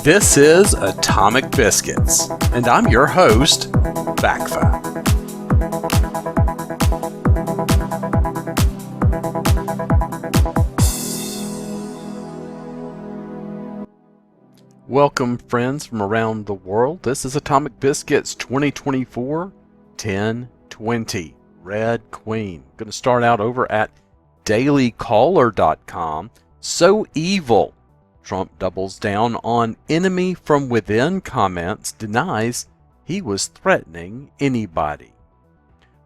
This is Atomic Biscuits, and I'm your host, BACFA. Welcome, friends from around the world. This is Atomic Biscuits 2024-10-20, Red Queen. I'm going to start out over at dailycaller.com. So evil. Trump doubles down on enemy from within comments, denies he was threatening anybody.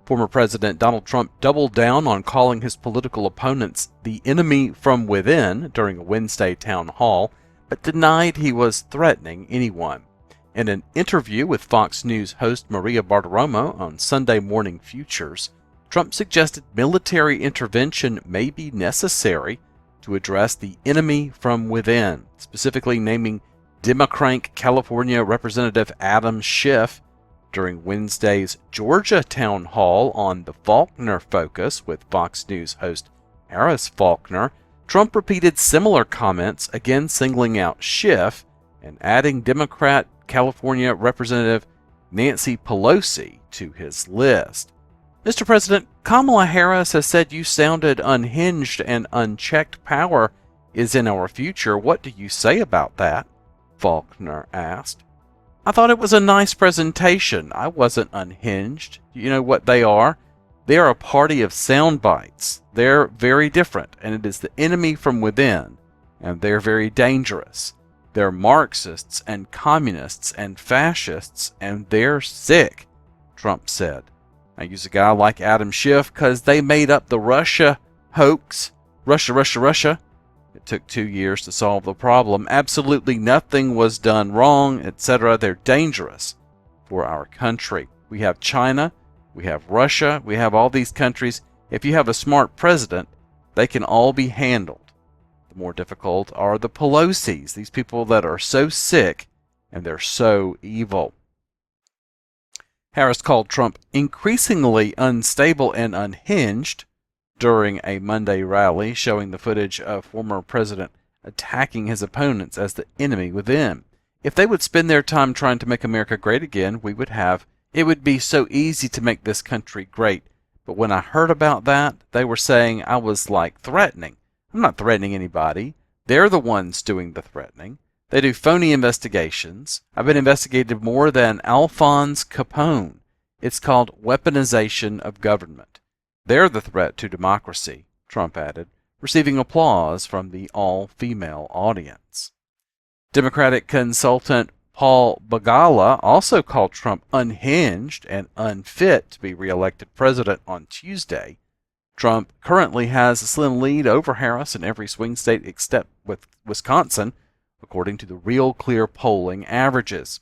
Former President Donald Trump doubled down on calling his political opponents the enemy from within during a Wednesday town hall, but denied he was threatening anyone. In an interview with Fox News host Maria Bartiromo on Sunday Morning Futures, Trump suggested military intervention may be necessary to address the enemy from within, specifically naming Democrat California Representative Adam Schiff during Wednesday's Georgia town hall on the Faulkner Focus with Fox News host Harris Faulkner. Trump repeated similar comments, again singling out Schiff and adding Democrat California Representative Nancy Pelosi to his list. Mr. President, Kamala Harris has said you sounded unhinged and unchecked power is in our future. What do you say about that? Faulkner asked. I thought it was a nice presentation. I wasn't unhinged. You know what they are? They are a party of sound bites. They're very different, and it is the enemy from within, and they're very dangerous. They're Marxists and communists and fascists, and they're sick, Trump said. I use a guy like Adam Schiff because they made up the Russia hoax. Russia. It took 2 years to solve the problem. Absolutely nothing was done wrong, etc. They're dangerous for our country. We have China. We have Russia. We have all these countries. If you have a smart president, they can all be handled. The more difficult are the Pelosi's, these people that are so sick and they're so evil. Harris called Trump increasingly unstable and unhinged during a Monday rally, showing the footage of former president attacking his opponents as the enemy within. If they would spend their time trying to make America great again, it would be so easy to make this country great. But when I heard about that, they were saying I was like threatening. I'm not threatening anybody. They're the ones doing the threatening. They do phony investigations. I've been investigated more than Alphonse Capone. It's called weaponization of government. They're the threat to democracy, Trump added, receiving applause from the all-female audience. Democratic consultant Paul Begala also called Trump unhinged and unfit to be reelected president on Tuesday. Trump currently has a slim lead over Harris in every swing state except with Wisconsin, according to the Real Clear polling averages.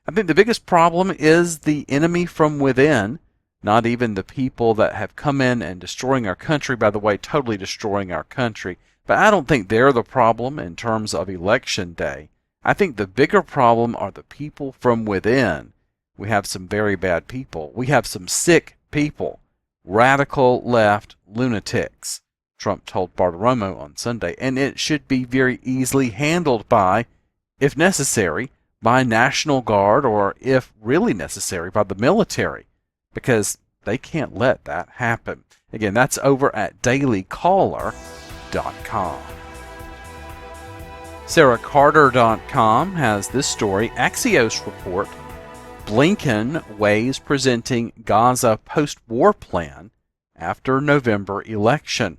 I think the biggest problem is the enemy from within, not even the people that have come in and destroying our country, by the way, totally destroying our country. But I don't think they're the problem in terms of election day. I think the bigger problem are the people from within. We have some very bad people. We have some sick people, radical left lunatics, Trump told Bartiromo on Sunday, and it should be very easily handled by, if necessary, by National Guard, or if really necessary, by the military, because they can't let that happen. Again, that's over at dailycaller.com. SarahCarter.com has this story. Axios report, Blinken weighs presenting Gaza post-war plan after November election.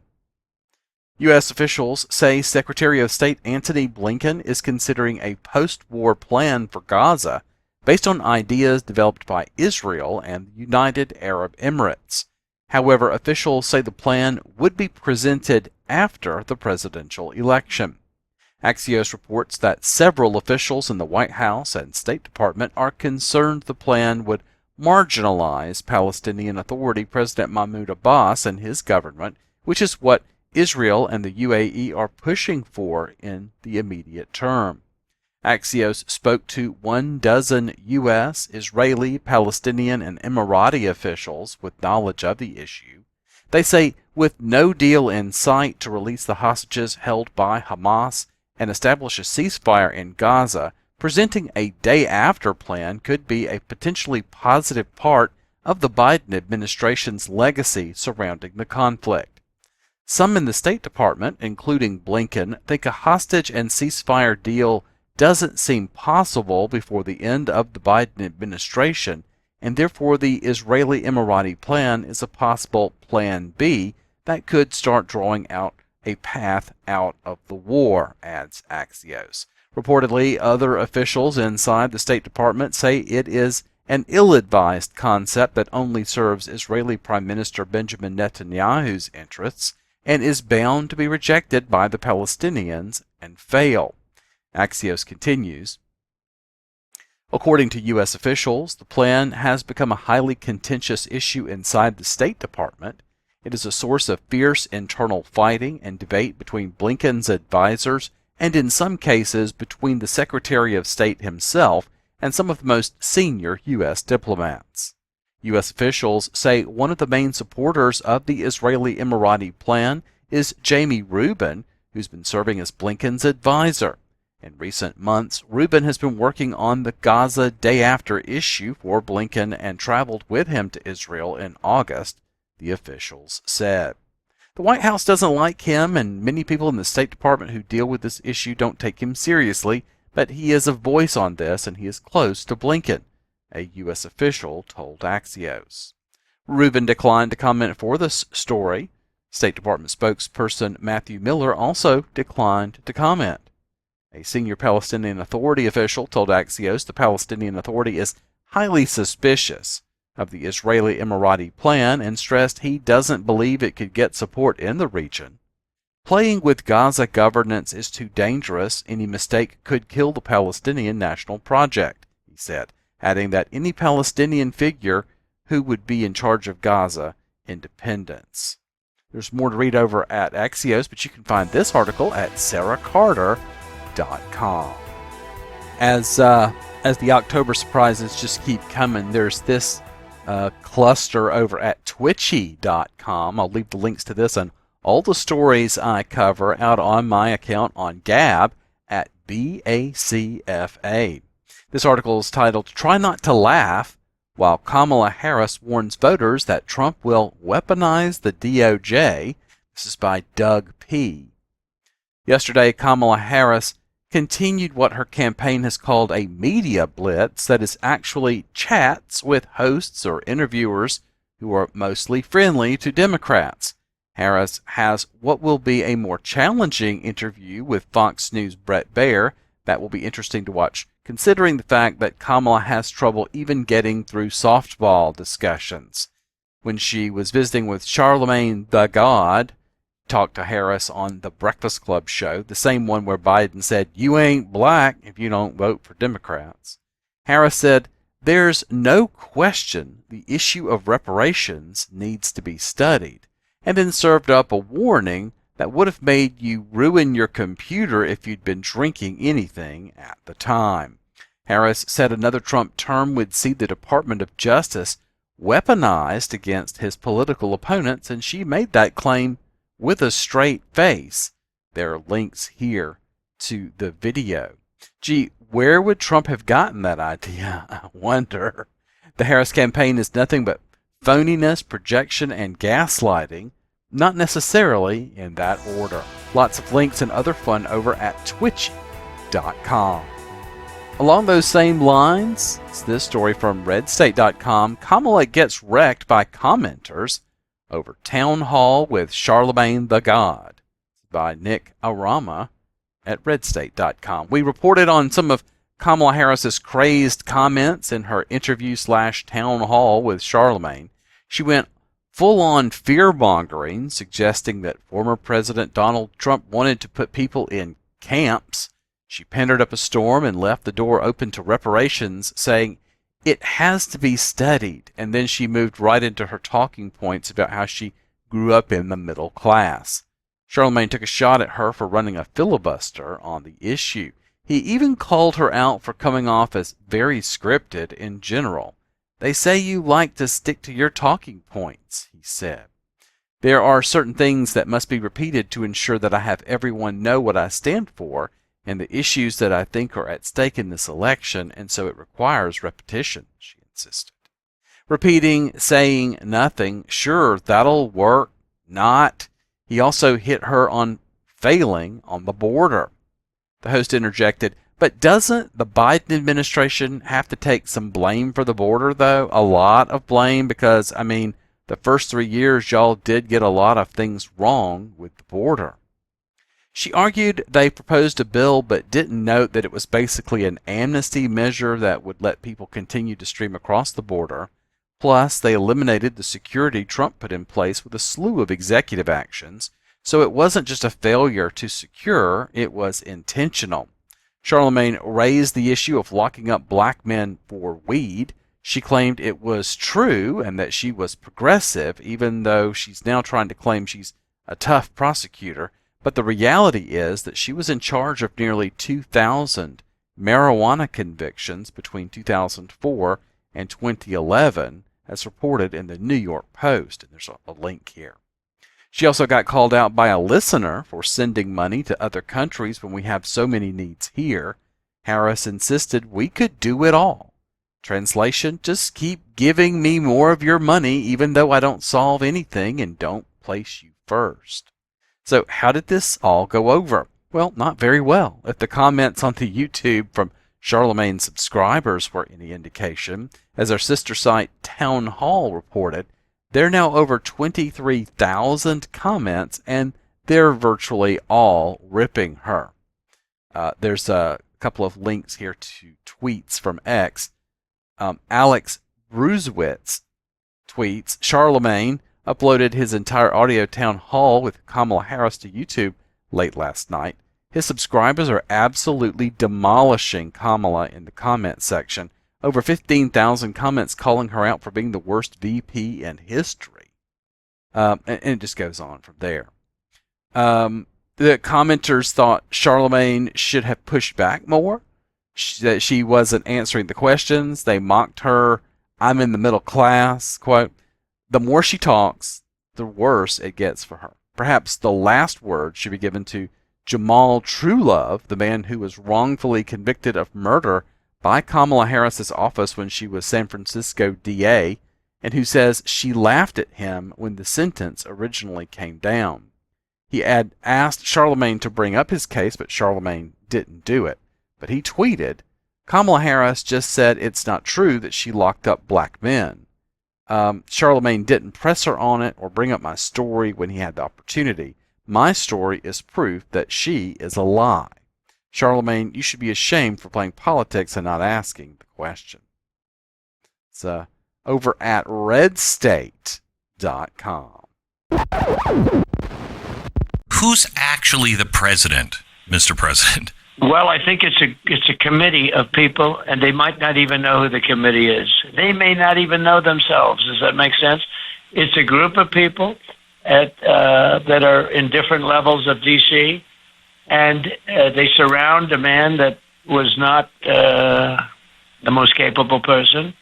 U.S. officials say Secretary of State Antony Blinken is considering a post-war plan for Gaza based on ideas developed by Israel and the United Arab Emirates. However, officials say the plan would be presented after the presidential election. Axios reports that several officials in the White House and State Department are concerned the plan would marginalize Palestinian Authority President Mahmoud Abbas and his government, which is what Israel and the UAE are pushing for in the immediate term. Axios spoke to 12 U.S., Israeli, Palestinian, and Emirati officials with knowledge of the issue. They say, with no deal in sight to release the hostages held by Hamas and establish a ceasefire in Gaza, presenting a day-after plan could be a potentially positive part of the Biden administration's legacy surrounding the conflict. Some in the State Department, including Blinken, think a hostage and ceasefire deal doesn't seem possible before the end of the Biden administration, and therefore the Israeli-Emirati plan is a possible Plan B that could start drawing out a path out of the war, adds Axios. Reportedly, other officials inside the State Department say it is an ill-advised concept that only serves Israeli Prime Minister Benjamin Netanyahu's interests and is bound to be rejected by the Palestinians and fail. Axios continues, according to U.S. officials, the plan has become a highly contentious issue inside the State Department. It is a source of fierce internal fighting and debate between Blinken's advisors and in some cases between the Secretary of State himself and some of the most senior U.S. diplomats. U.S. officials say one of the main supporters of the Israeli-Emirati plan is Jamie Rubin, who's been serving as Blinken's advisor. In recent months, Rubin has been working on the Gaza day-after issue for Blinken and traveled with him to Israel in August, the officials said. The White House doesn't like him, and many people in the State Department who deal with this issue don't take him seriously, but he is a voice on this and he is close to Blinken, a U.S. official told Axios. Rubin declined to comment for this story. State Department spokesperson Matthew Miller also declined to comment. A senior Palestinian Authority official told Axios the Palestinian Authority is highly suspicious of the Israeli-Emirati plan and stressed he doesn't believe it could get support in the region. Playing with Gaza governance is too dangerous. Any mistake could kill the Palestinian National Project, he said, adding that any Palestinian figure who would be in charge of Gaza independence. There's more to read over at Axios, but you can find this article at sarahcarter.com. As the October surprises just keep coming, there's this cluster over at twitchy.com. I'll leave the links to this and all the stories I cover out on my account on Gab at BACFA. This article is titled, Try Not to Laugh, while Kamala Harris warns voters that Trump will weaponize the DOJ. This is by Doug P. Yesterday, Kamala Harris continued what her campaign has called a media blitz, that is actually chats with hosts or interviewers who are mostly friendly to Democrats. Harris has what will be a more challenging interview with Fox News' Brett Baier that will be interesting to watch, considering the fact that Kamala has trouble even getting through softball discussions. When she was visiting with Charlemagne the God, talked to Harris on the Breakfast Club show, the same one where Biden said, "You ain't black if you don't vote for Democrats." Harris said, "There's no question the issue of reparations needs to be studied," and then served up a warning that would have made you ruin your computer if you'd been drinking anything at the time. Harris said another Trump term would see the Department of Justice weaponized against his political opponents, and she made that claim with a straight face. There are links here to the video. Gee, where would Trump have gotten that idea? I wonder. The Harris campaign is nothing but phoniness, projection, and gaslighting, not necessarily in that order. Lots of links and other fun over at twitchy.com. Along those same lines, it's this story from redstate.com. Kamala gets wrecked by commenters over town hall with Charlemagne the God, by Nick Arama at redstate.com. We reported on some of Kamala Harris's crazed comments in her interview/town hall with Charlemagne. She went full-on fear-mongering, suggesting that former President Donald Trump wanted to put people in camps. She pandered up a storm and left the door open to reparations, saying, "It has to be studied," and then she moved right into her talking points about how she grew up in the middle class. Charlemagne took a shot at her for running a filibuster on the issue. He even called her out for coming off as very scripted in general. "They say you like to stick to your talking points," he said. "There are certain things that must be repeated to ensure that I have everyone know what I stand for, and the issues that I think are at stake in this election, and so it requires repetition, she insisted. Repeating, saying nothing, sure, that'll work, not. He also hit her on failing on the border. The host interjected, but doesn't the Biden administration have to take some blame for the border, though? A lot of blame, because, I mean, the first 3 years y'all did get a lot of things wrong with the border. She argued they proposed a bill but didn't note that it was basically an amnesty measure that would let people continue to stream across the border. Plus, they eliminated the security Trump put in place with a slew of executive actions, so it wasn't just a failure to secure, it was intentional. Charlemagne raised the issue of locking up black men for weed. She claimed it was true and that she was progressive, even though she's now trying to claim she's a tough prosecutor. But the reality is that she was in charge of nearly 2,000 marijuana convictions between 2004 and 2011, as reported in the New York Post. And there's a link here. She also got called out by a listener for sending money to other countries when we have so many needs here. Harris insisted we could do it all. Translation, just keep giving me more of your money even though I don't solve anything and don't place you first. So how did this all go over? Well, not very well. If the comments on the YouTube from Charlemagne's subscribers were any indication, as our sister site Town Hall reported, there are now over 23,000 comments, and they're virtually all ripping her. There's a couple of links here to tweets from X. Alex Bruzewitz tweets, Charlemagne uploaded his entire audio town hall with Kamala Harris to YouTube late last night. His subscribers are absolutely demolishing Kamala in the comment section. Over 15,000 comments calling her out for being the worst VP in history. And it just goes on from there. The commenters thought Charlemagne should have pushed back more, that she wasn't answering the questions. They mocked her, I'm in the middle class, quote. The more she talks, the worse it gets for her. Perhaps the last word should be given to Jamal Truelove, the man who was wrongfully convicted of murder by Kamala Harris's office when she was San Francisco DA, and who says she laughed at him when the sentence originally came down. He had asked Charlemagne to bring up his case, but Charlemagne didn't do it. But he tweeted, Kamala Harris just said it's not true that she locked up black men. Charlemagne didn't press her on it or bring up my story when he had the opportunity. My story is proof that she is a lie. Charlemagne, you should be ashamed for playing politics and not asking the question. It's over at redstate.com. Who's actually the president, Mr. President? Well, I think it's a committee of people, and they might not even know who the committee is. They may not even know themselves. Does that make sense? It's a group of people that are in different levels of D.C., and they surround a man that was not the most capable person.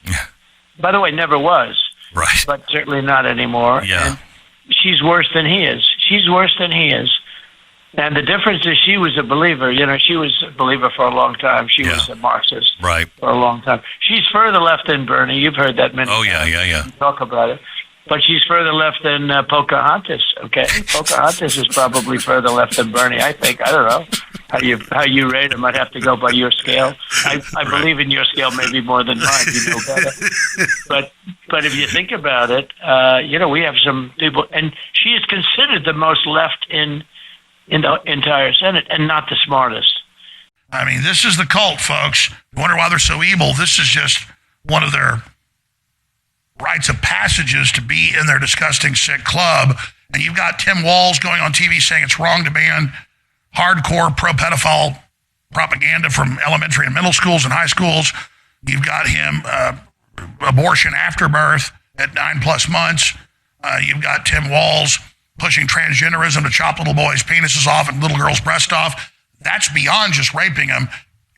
By the way, never was. Right. But certainly not anymore. Yeah. And she's worse than he is. She's worse than he is. And the difference is she was a believer. You know, she was a believer for a long time. She was a Marxist for a long time. She's further left than Bernie. You've heard that many times. Yeah. Talk about it. But she's further left than Pocahontas, okay? Pocahontas is probably further left than Bernie, I think. I don't know how you rate him. I'd have to go by your scale. I believe in your scale maybe more than mine. You know better. But if you think about it, we have some people, and she is considered the most left in the entire Senate, and not the smartest. I mean, this is the cult, folks. You wonder why they're so evil. This is just one of their rites of passages to be in their disgusting, sick club. And you've got Tim Walz going on TV saying it's wrong to ban hardcore pro-pedophile propaganda from elementary and middle schools and high schools. You've got him abortion after birth at 9+ months. You've got Tim Walz pushing transgenderism to chop little boys' penises off and little girls' breasts off. That's beyond just raping them.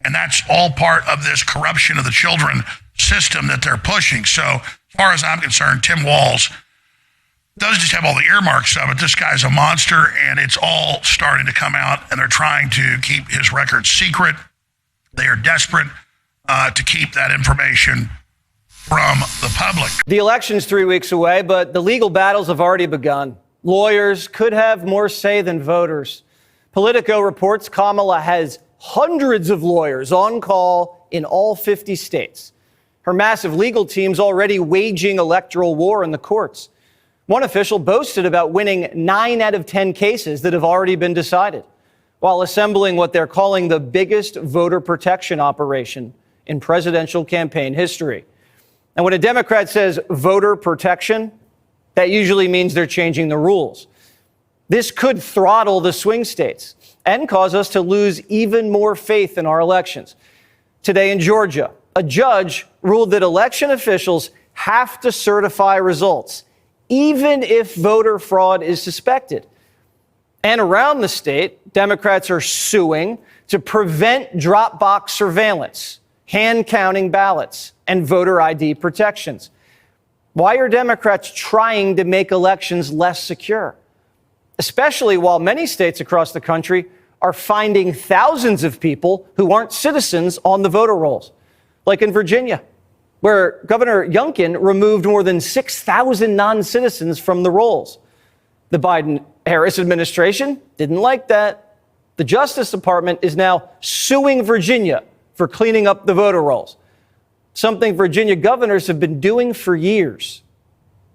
And that's all part of this corruption of the children system that they're pushing. So as far as I'm concerned, Tim Walz doesn't just have all the earmarks of it. This guy's a monster, and it's all starting to come out, and they're trying to keep his record secret. They are desperate to keep that information from the public. The election's 3 weeks away, but the legal battles have already begun. Lawyers could have more say than voters. Politico reports Kamala has hundreds of lawyers on call in all 50 states. Her massive legal team's already waging electoral war in the courts. One official boasted about winning 9 out of 10 cases that have already been decided, while assembling what they're calling the biggest voter protection operation in presidential campaign history. And when a Democrat says voter protection, that usually means they're changing the rules. This could throttle the swing states and cause us to lose even more faith in our elections. Today in Georgia, a judge ruled that election officials have to certify results, even if voter fraud is suspected. And around the state, Democrats are suing to prevent drop box surveillance, hand counting ballots, and voter ID protections. Why are Democrats trying to make elections less secure? Especially while many states across the country are finding thousands of people who aren't citizens on the voter rolls, like in Virginia, where Governor Youngkin removed more than 6,000 non-citizens from the rolls. The Biden-Harris administration didn't like that. The Justice Department is now suing Virginia for cleaning up the voter rolls, something Virginia governors have been doing for years.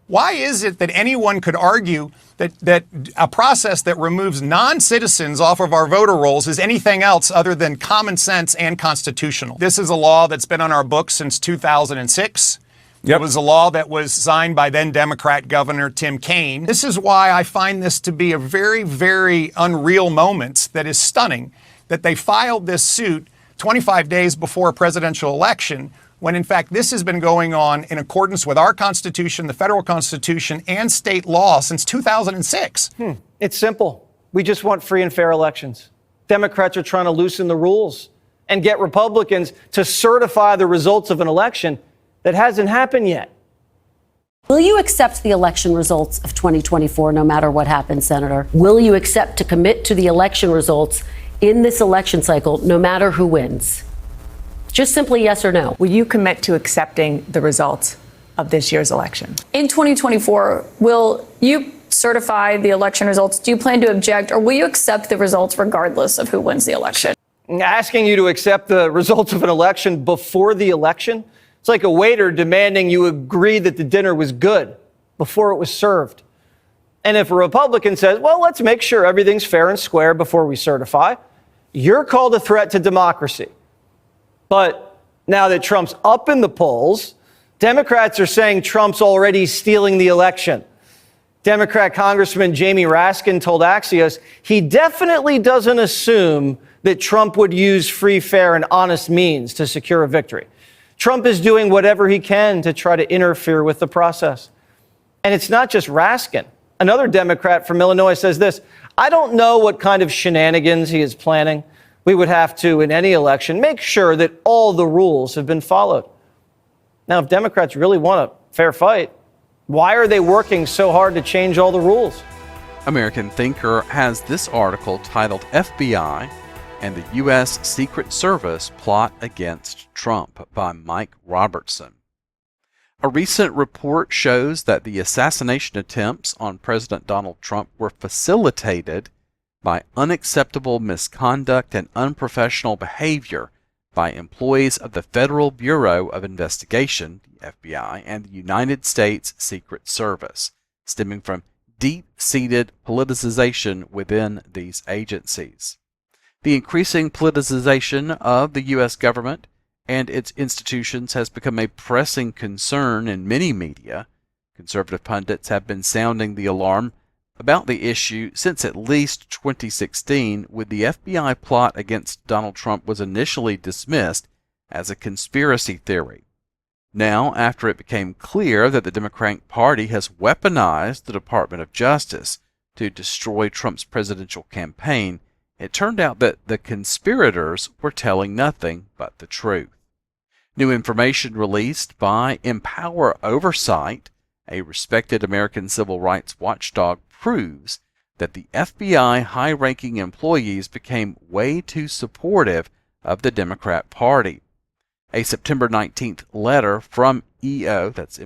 Why is it that anyone could argue that a process that removes non-citizens off of our voter rolls is anything else other than common sense and constitutional? This is a law that's been on our books since 2006. It was a law that was signed by then Democrat Governor Tim Kaine. This is why I find this to be a very, very unreal moment that is stunning, that they filed this suit 25 days before a presidential election, when in fact this has been going on in accordance with our Constitution, the federal Constitution, and state law since 2006. It's simple. We just want free and fair elections. Democrats are trying to loosen the rules and get Republicans to certify the results of an election that hasn't happened yet. Will you accept the election results of 2024 no matter what happens, Senator? Will you accept to commit to the election results in this election cycle no matter who wins? Just simply yes or no. Will you commit to accepting the results of this year's election? In 2024, will you certify the election results? Do you plan to object, or will you accept the results regardless of who wins the election? Asking you to accept the results of an election before the election, it's like a waiter demanding you agree that the dinner was good before it was served. And if a Republican says, well, let's make sure everything's fair and square before we certify, you're called a threat to democracy. But now that Trump's up in the polls, Democrats are saying Trump's already stealing the election. Democrat Congressman Jamie Raskin told Axios he definitely doesn't assume that Trump would use free, fair, and honest means to secure a victory. Trump is doing whatever he can to try to interfere with the process. And it's not just Raskin. Another Democrat from Illinois says this: I don't know what kind of shenanigans he is planning. We would have to, in any election, make sure that all the rules have been followed. Now, if Democrats really want a fair fight, why are they working so hard to change all the rules? American Thinker has this article titled FBI and the U.S. Secret Service Plot Against Trump by Mike Robertson. A recent report shows that the assassination attempts on President Donald Trump were facilitated by unacceptable misconduct and unprofessional behavior by employees of the Federal Bureau of Investigation, the FBI, and the United States Secret Service, stemming from deep-seated politicization within these agencies. The increasing politicization of the U.S. government and its institutions has become a pressing concern in many media. Conservative pundits have been sounding the alarm about the issue since at least 2016, when the FBI plot against Donald Trump was initially dismissed as a conspiracy theory. Now, after it became clear that the Democratic Party has weaponized the Department of Justice to destroy Trump's presidential campaign, it turned out that the conspirators were telling nothing but the truth. New information released by Empower Oversight, a respected American civil rights watchdog, proves that the FBI high-ranking employees became way too supportive of the Democrat Party. A September 19th letter from EO, that's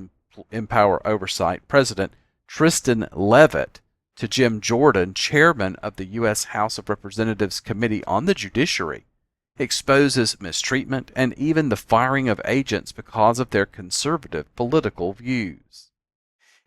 Empower Oversight President Tristan Leavitt, to Jim Jordan, chairman of the U.S. House of Representatives Committee on the Judiciary, exposes mistreatment and even the firing of agents because of their conservative political views.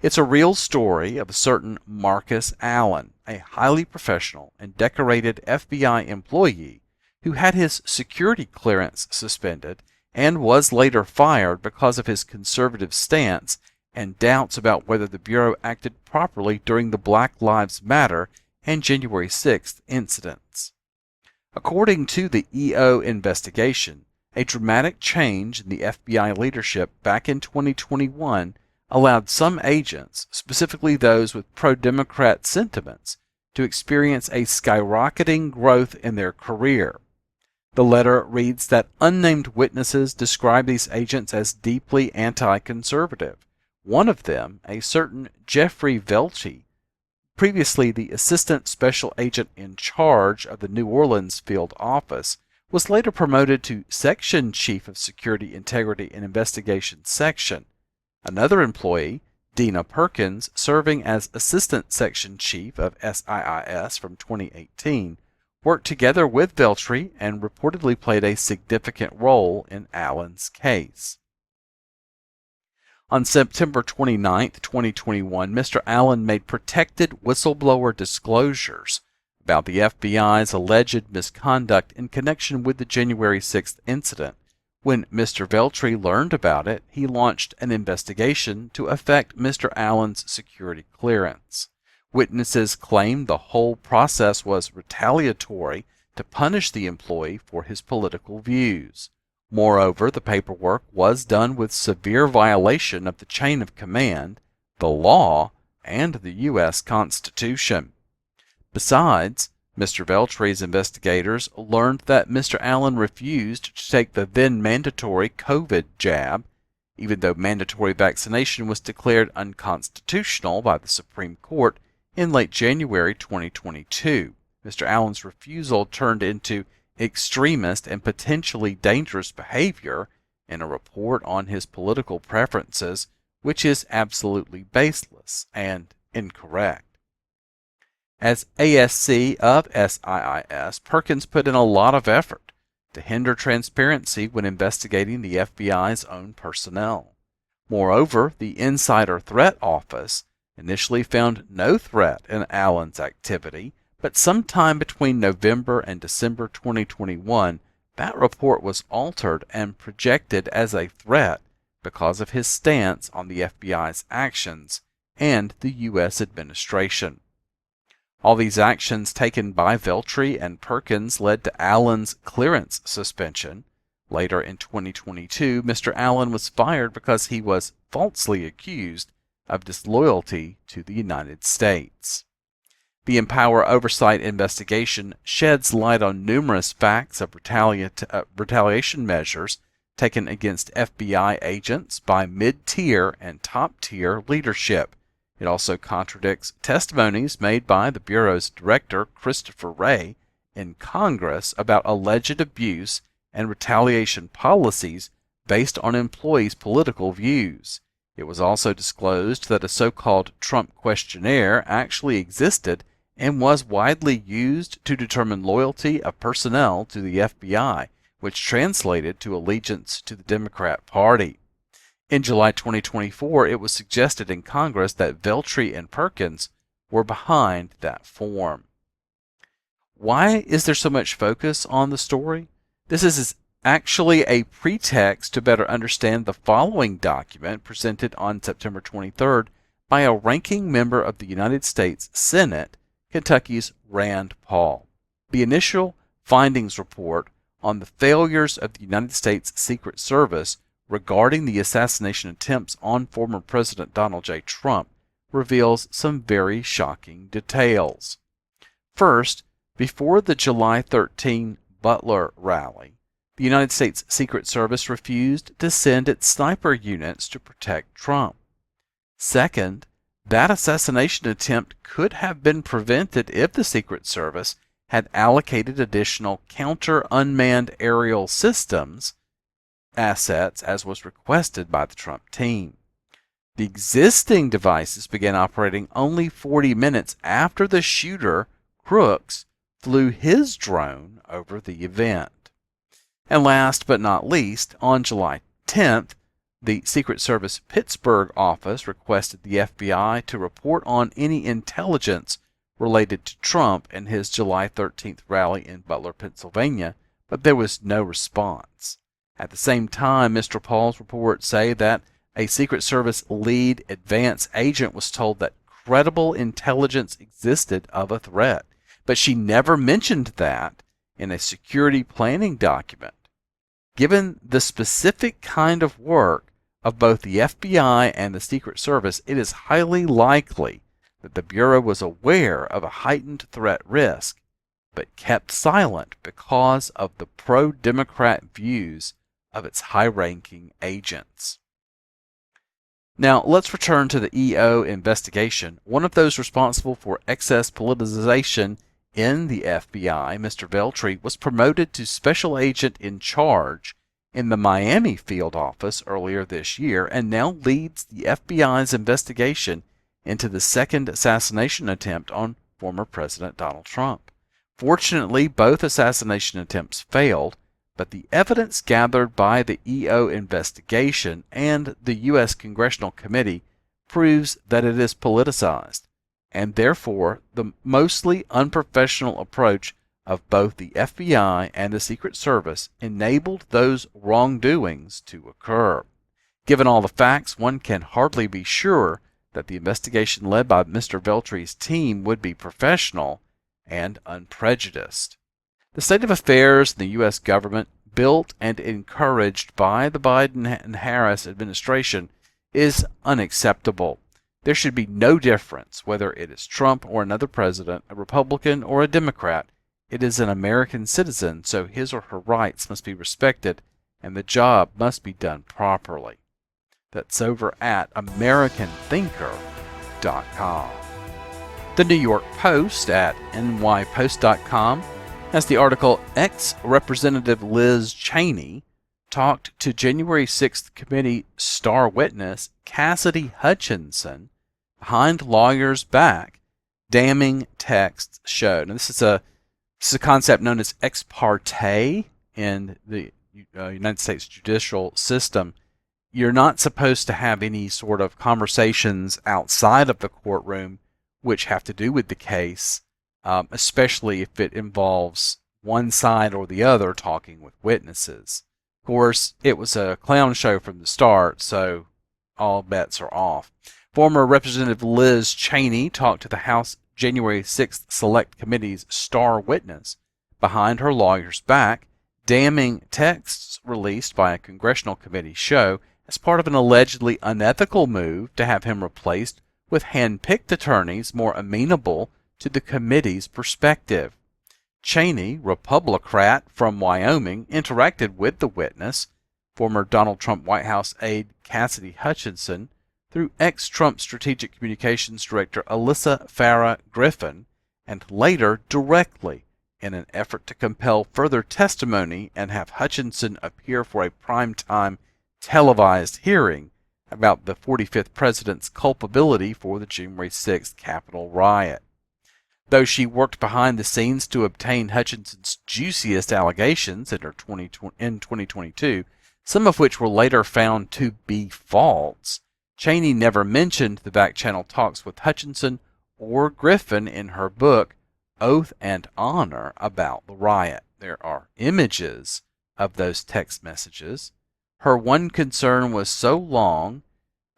It's a real story of a certain Marcus Allen, a highly professional and decorated FBI employee who had his security clearance suspended and was later fired because of his conservative stance and doubts about whether the Bureau acted properly during the Black Lives Matter and January 6th incidents. According to the EO investigation, a dramatic change in the FBI leadership back in 2021 allowed some agents, specifically those with pro-Democrat sentiments, to experience a skyrocketing growth in their career. The letter reads that unnamed witnesses describe these agents as deeply anti-conservative. One of them, a certain Jeffrey Veltri, previously the assistant special agent in charge of the New Orleans field office, was later promoted to section chief of Security, Integrity, and Investigation Section. Another employee, Dina Perkins, serving as assistant section chief of SIIS from 2018, worked together with Veltri and reportedly played a significant role in Allen's case. On September 29, 2021, Mr. Allen made protected whistleblower disclosures about the FBI's alleged misconduct in connection with the January 6th incident. When Mr. Veltri learned about it, he launched an investigation to affect Mr. Allen's security clearance. Witnesses claimed the whole process was retaliatory to punish the employee for his political views. Moreover, the paperwork was done with severe violation of the chain of command, the law, and the U.S. Constitution. Besides, Mr. Veltri's investigators learned that Mr. Allen refused to take the then mandatory COVID jab, even though mandatory vaccination was declared unconstitutional by the Supreme Court in late January 2022. Mr. Allen's refusal turned into extremist and potentially dangerous behavior in a report on his political preferences, which is absolutely baseless and incorrect. As ASC of SIIS, Perkins put in a lot of effort to hinder transparency when investigating the FBI's own personnel. Moreover, the Insider Threat Office initially found no threat in Allen's activity, but sometime between November and December 2021, that report was altered and projected as a threat because of his stance on the FBI's actions and the U.S. administration. All these actions taken by Veltri and Perkins led to Allen's clearance suspension. Later in 2022, Mr. Allen was fired because he was falsely accused of disloyalty to the United States. The Empower Oversight investigation sheds light on numerous facts of retaliation measures taken against FBI agents by mid-tier and top-tier leadership. It also contradicts testimonies made by the Bureau's director, Christopher Wray, in Congress about alleged abuse and retaliation policies based on employees' political views. It was also disclosed that a so-called Trump questionnaire actually existed and was widely used to determine loyalty of personnel to the FBI, which translated to allegiance to the Democrat Party. In July 2024, it was suggested in Congress that Veltri and Perkins were behind that form. Why is there so much focus on the story? This is actually a pretext to better understand the following document presented on September 23rd by a ranking member of the United States Senate, Kentucky's Rand Paul. The initial findings report on the failures of the United States Secret Service regarding the assassination attempts on former President Donald J. Trump reveals some very shocking details. First, before the July 13 Butler rally, the United States Secret Service refused to send its sniper units to protect Trump. Second, that assassination attempt could have been prevented if the Secret Service had allocated additional counter-unmanned aerial systems assets as was requested by the Trump team. The existing devices began operating only 40 minutes after the shooter, Crooks, flew his drone over the event. And last but not least, on July 10th, the Secret Service Pittsburgh office requested the FBI to report on any intelligence related to Trump and his July 13th rally in Butler, Pennsylvania, but there was no response. At the same time, Mr. Paul's reports say that a Secret Service lead advance agent was told that credible intelligence existed of a threat, but she never mentioned that in a security planning document. Given the specific kind of work of both the FBI and the Secret Service, it is highly likely that the Bureau was aware of a heightened threat risk, but kept silent because of the pro-Democrat views of its high-ranking agents. Now, let's return to the EO investigation. One of those responsible for excess politicization in the FBI, Mr. Veltri, was promoted to special agent in charge in the Miami field office earlier this year and now leads the FBI's investigation into the second assassination attempt on former President Donald Trump. Fortunately, both assassination attempts failed, but the evidence gathered by the EO investigation and the U.S. Congressional Committee proves that it is politicized, and therefore the mostly unprofessional approach of both the FBI and the Secret Service enabled those wrongdoings to occur. Given all the facts, one can hardly be sure that the investigation led by Mr. Veltri's team would be professional and unprejudiced. The state of affairs in the U.S. government, built and encouraged by the Biden and Harris administration, is unacceptable. There should be no difference whether it is Trump or another president, a Republican or a Democrat. It is an American citizen, so his or her rights must be respected and the job must be done properly. That's over at AmericanThinker.com. The New York Post at nypost.com has the article, Ex-Representative Liz Cheney talked to January 6th committee star witness Cassidy Hutchinson behind lawyers' back, damning texts showed. And this is a concept known as ex parte in the United States judicial system. You're not supposed to have any sort of conversations outside of the courtroom which have to do with the case, especially if it involves one side or the other talking with witnesses. Of course, it was a clown show from the start, so all bets are off. Former Representative Liz Cheney talked to the House January 6th Select Committee's star witness behind her lawyer's back, damning texts released by a congressional committee show as part of an allegedly unethical move to have him replaced with hand-picked attorneys more amenable to the committee's perspective. Cheney, Republican from Wyoming, interacted with the witness, former Donald Trump White House aide Cassidy Hutchinson, through ex-Trump Strategic Communications Director Alyssa Farah Griffin, and later directly in an effort to compel further testimony and have Hutchinson appear for a primetime televised hearing about the 45th president's culpability for the January 6th Capitol riot. Though she worked behind the scenes to obtain Hutchinson's juiciest allegations in 2022, some of which were later found to be false, Cheney never mentioned the back-channel talks with Hutchinson or Griffin in her book, Oath and Honor, about the riot. There are images of those text messages. Her one concern was so long,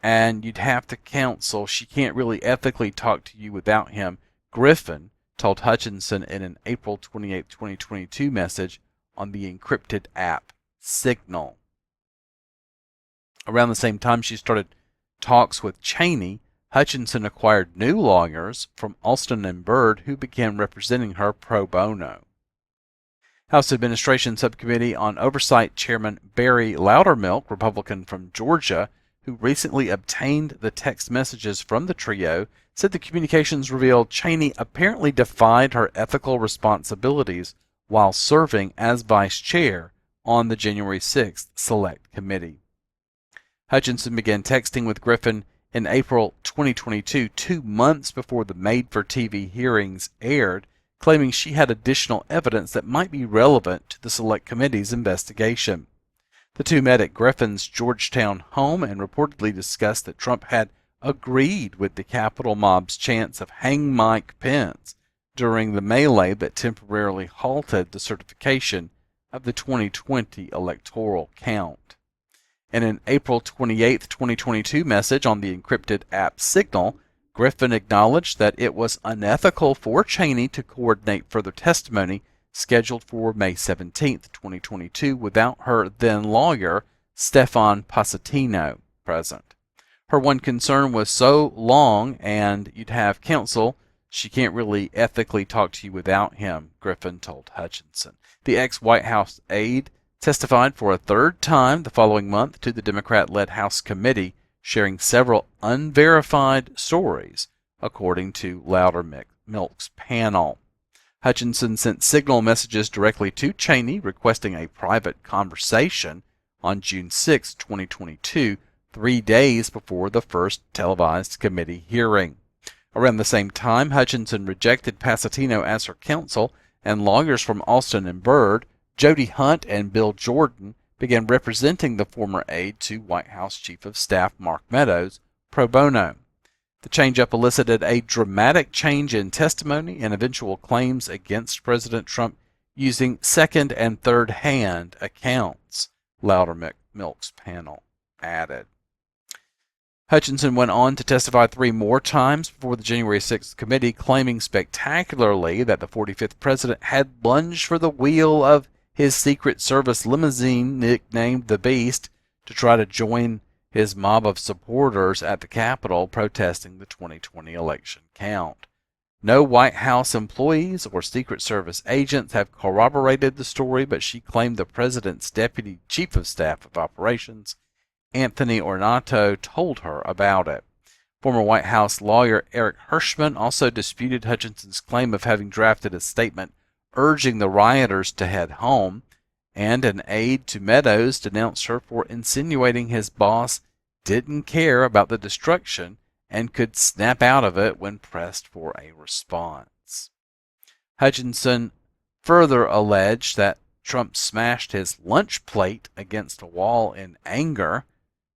and you'd have to counsel, she can't really ethically talk to you without him, Griffin told Hutchinson in an April 28, 2022 message on the encrypted app Signal. Around the same time she started talks with Cheney, Hutchinson acquired new lawyers from Alston and Byrd who began representing her pro bono. House Administration Subcommittee on Oversight Chairman Barry Loudermilk, Republican from Georgia, who recently obtained the text messages from the trio, said the communications revealed Cheney apparently defied her ethical responsibilities while serving as vice chair on the January 6th Select Committee. Hutchinson began texting with Griffin in April 2022, 2 months before the made-for-TV hearings aired, claiming she had additional evidence that might be relevant to the Select Committee's investigation. The two met at Griffin's Georgetown home and reportedly discussed that Trump had agreed with the Capitol mob's chants of "Hang Mike Pence" during the melee that temporarily halted the certification of the 2020 electoral count. In an April 28, 2022 message on the encrypted app Signal, Griffin acknowledged that it was unethical for Cheney to coordinate further testimony scheduled for May 17, 2022, without her then lawyer, Stefan Pasatino, present. Her one concern was so long and you'd have counsel, she can't really ethically talk to you without him, Griffin told Hutchinson. The ex-White House aide testified for a third time the following month to the Democrat-led House committee, sharing several unverified stories, according to Loudermilk's panel. Hutchinson sent Signal messages directly to Cheney requesting a private conversation on June 6, 2022, 3 days before the first televised committee hearing. Around the same time, Hutchinson rejected Pasatino as her counsel, and lawyers from Alston and Byrd, Jody Hunt and Bill Jordan, began representing the former aide to White House Chief of Staff Mark Meadows pro bono. The change-up elicited a dramatic change in testimony and eventual claims against President Trump using second- and third-hand accounts, Loudermilk's panel added. Hutchinson went on to testify 3 more times before the January 6th committee, claiming spectacularly that the 45th president had lunged for the wheel of his Secret Service limousine, nicknamed the Beast, to try to join his mob of supporters at the Capitol protesting the 2020 election count. No White House employees or Secret Service agents have corroborated the story, but she claimed the president's deputy chief of staff of operations, Anthony Ornato, told her about it. Former White House lawyer Eric Hirschman also disputed Hutchinson's claim of having drafted a statement urging the rioters to head home, and an aide to Meadows denounced her for insinuating his boss didn't care about the destruction and could snap out of it when pressed for a response. Hutchinson further alleged that Trump smashed his lunch plate against a wall in anger.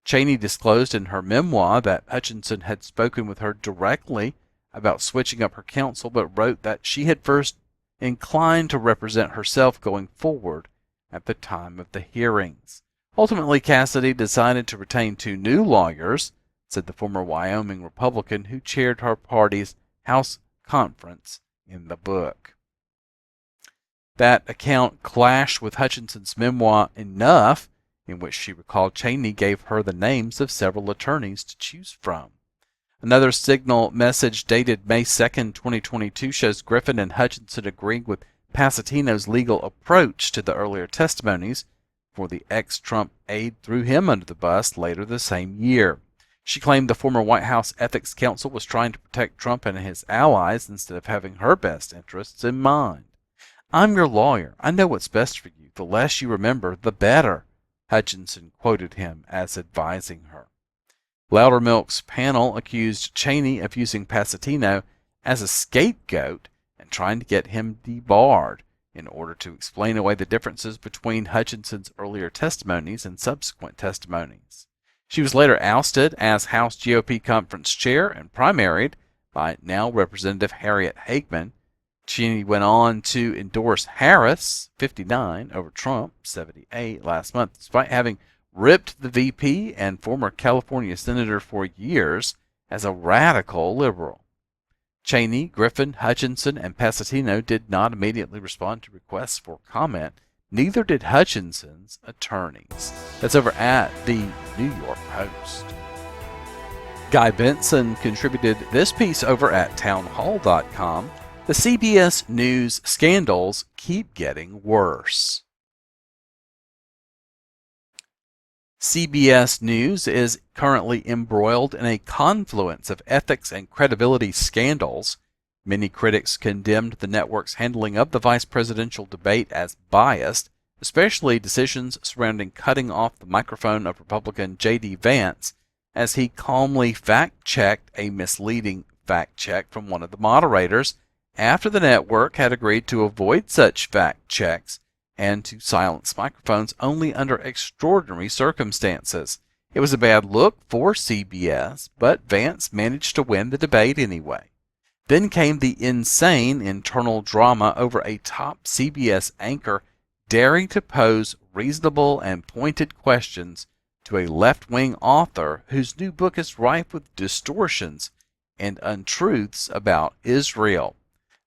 Cheney disclosed in her memoir that Hutchinson had spoken with her directly about switching up her counsel, but wrote that she had first inclined to represent herself going forward at the time of the hearings. Ultimately, Cassidy decided to retain 2 new lawyers, said the former Wyoming Republican who chaired her party's House conference in the book. That account clashed with Hutchinson's memoir Enough, in which she recalled Cheney gave her the names of several attorneys to choose from. Another Signal message dated May 2, 2022 shows Griffin and Hutchinson agreeing with Pasatino's legal approach to the earlier testimonies, for the ex-Trump aide threw him under the bus later the same year. She claimed the former White House Ethics Council was trying to protect Trump and his allies instead of having her best interests in mind. "I'm your lawyer. I know what's best for you. The less you remember, the better," Hutchinson quoted him as advising her. Loudermilk's panel accused Cheney of using Pasatino as a scapegoat and trying to get him debarred in order to explain away the differences between Hutchinson's earlier testimonies and subsequent testimonies. She was later ousted as House GOP conference chair and primaried by now Representative Harriet Hageman. Cheney went on to endorse Harris, 59, over Trump, 78, last month, despite having ripped the VP and former California senator for years as a radical liberal. Cheney, Griffin, Hutchinson, and Pasatino did not immediately respond to requests for comment. Neither did Hutchinson's attorneys. That's over at the New York Post. Guy Benson contributed this piece over at townhall.com. The CBS News scandals keep getting worse. CBS News is currently embroiled in a confluence of ethics and credibility scandals. Many critics condemned the network's handling of the vice presidential debate as biased, especially decisions surrounding cutting off the microphone of Republican J.D. Vance as he calmly fact-checked a misleading fact-check from one of the moderators after the network had agreed to avoid such fact-checks and to silence microphones only under extraordinary circumstances. It was a bad look for CBS, but Vance managed to win the debate anyway. Then came the insane internal drama over a top CBS anchor daring to pose reasonable and pointed questions to a left-wing author whose new book is rife with distortions and untruths about Israel.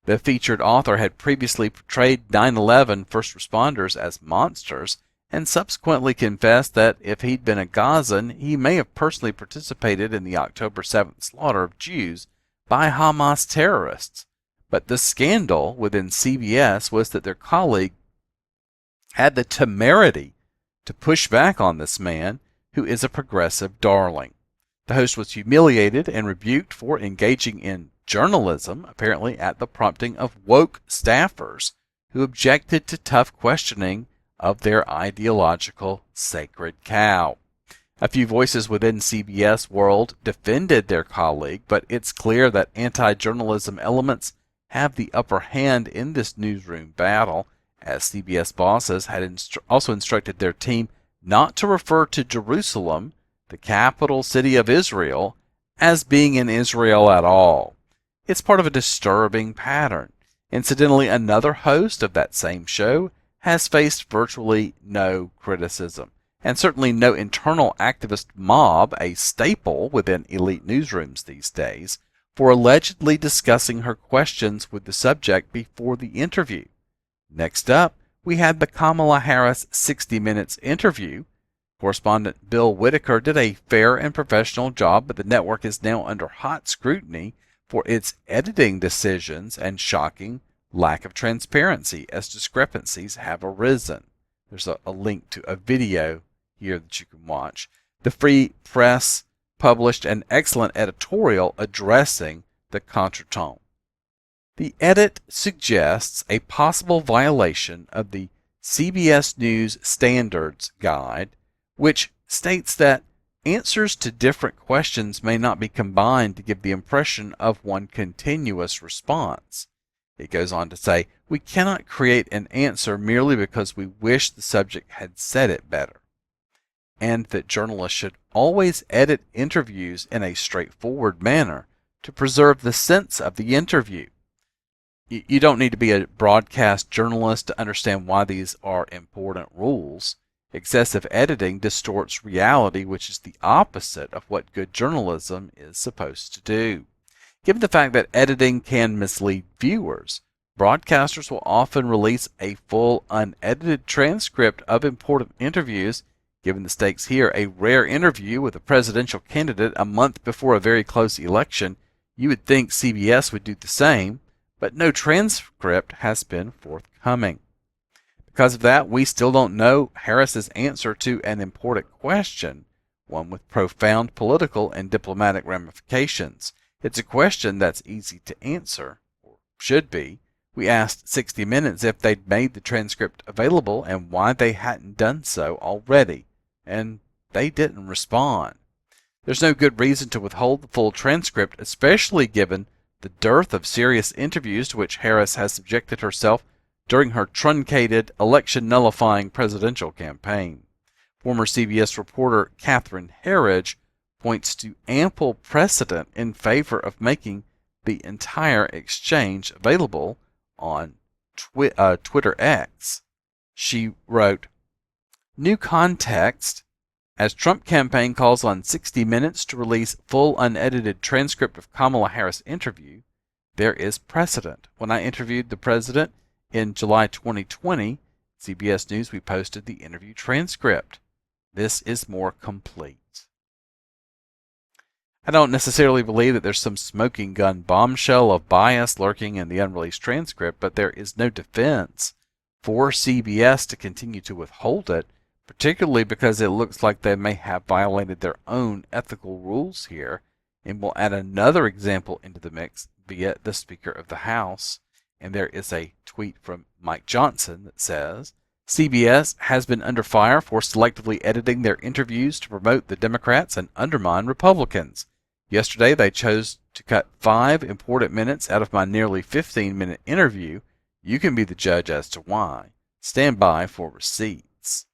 The featured author had previously portrayed 9/11 first responders as monsters and subsequently confessed that if he'd been a Gazan, he may have personally participated in the October 7th slaughter of Jews by Hamas terrorists. But the scandal within CBS was that their colleague had the temerity to push back on this man who is a progressive darling. The host was humiliated and rebuked for engaging in journalism, apparently at the prompting of woke staffers who objected to tough questioning of their ideological sacred cow. A few voices within CBS world defended their colleague, but it's clear that anti-journalism elements have the upper hand in this newsroom battle, as CBS bosses had also instructed their team not to refer to Jerusalem, the capital city of Israel, as being in Israel at all. It's part of a disturbing pattern. Incidentally, another host of that same show has faced virtually no criticism, and certainly no internal activist mob, a staple within elite newsrooms these days, for allegedly discussing her questions with the subject before the interview. Next up, we had the Kamala Harris 60 Minutes interview. Correspondent Bill Whitaker did a fair and professional job, but the network is now under hot scrutiny for its editing decisions and shocking lack of transparency as discrepancies have arisen. There's a link to a video here that you can watch. The Free Press published an excellent editorial addressing the contretemps. The edit suggests a possible violation of the CBS News Standards Guide, which states that answers to different questions may not be combined to give the impression of one continuous response. It goes on to say, we cannot create an answer merely because we wish the subject had said it better, and that journalists should always edit interviews in a straightforward manner to preserve the sense of the interview. You don't need to be a broadcast journalist to understand why these are important rules. Excessive editing distorts reality, which is the opposite of what good journalism is supposed to do. Given the fact that editing can mislead viewers, broadcasters will often release a full unedited transcript of important interviews. Given the stakes here, a rare interview with a presidential candidate a month before a very close election, you would think CBS would do the same, but no transcript has been forthcoming. Because of that, we still don't know Harris's answer to an important question, one with profound political and diplomatic ramifications. It's a question that's easy to answer, or should be. We asked 60 Minutes if they'd made the transcript available and why they hadn't done so already, and they didn't respond. There's no good reason to withhold the full transcript, especially given the dearth of serious interviews to which Harris has subjected herself during her truncated, election-nullifying presidential campaign. Former CBS reporter Catherine Herridge points to ample precedent in favor of making the entire exchange available on Twitter X. She wrote, "New context. As Trump campaign calls on 60 Minutes to release full unedited transcript of Kamala Harris interview, there is precedent. When I interviewed the president in July 2020, CBS News, we posted the interview transcript. This is more complete." I don't necessarily believe that there's some smoking gun bombshell of bias lurking in the unreleased transcript, but there is no defense for CBS to continue to withhold it particularly because it looks like they may have violated their own ethical rules here, and will add another example into the mix, be it the Speaker of the House. And there is a tweet from Mike Johnson that says, CBS has been under fire for selectively editing their interviews to promote the Democrats and undermine Republicans. Yesterday, they chose to cut 5 important minutes out of my nearly 15-minute interview. You can be the judge as to why. Stand by for receipts.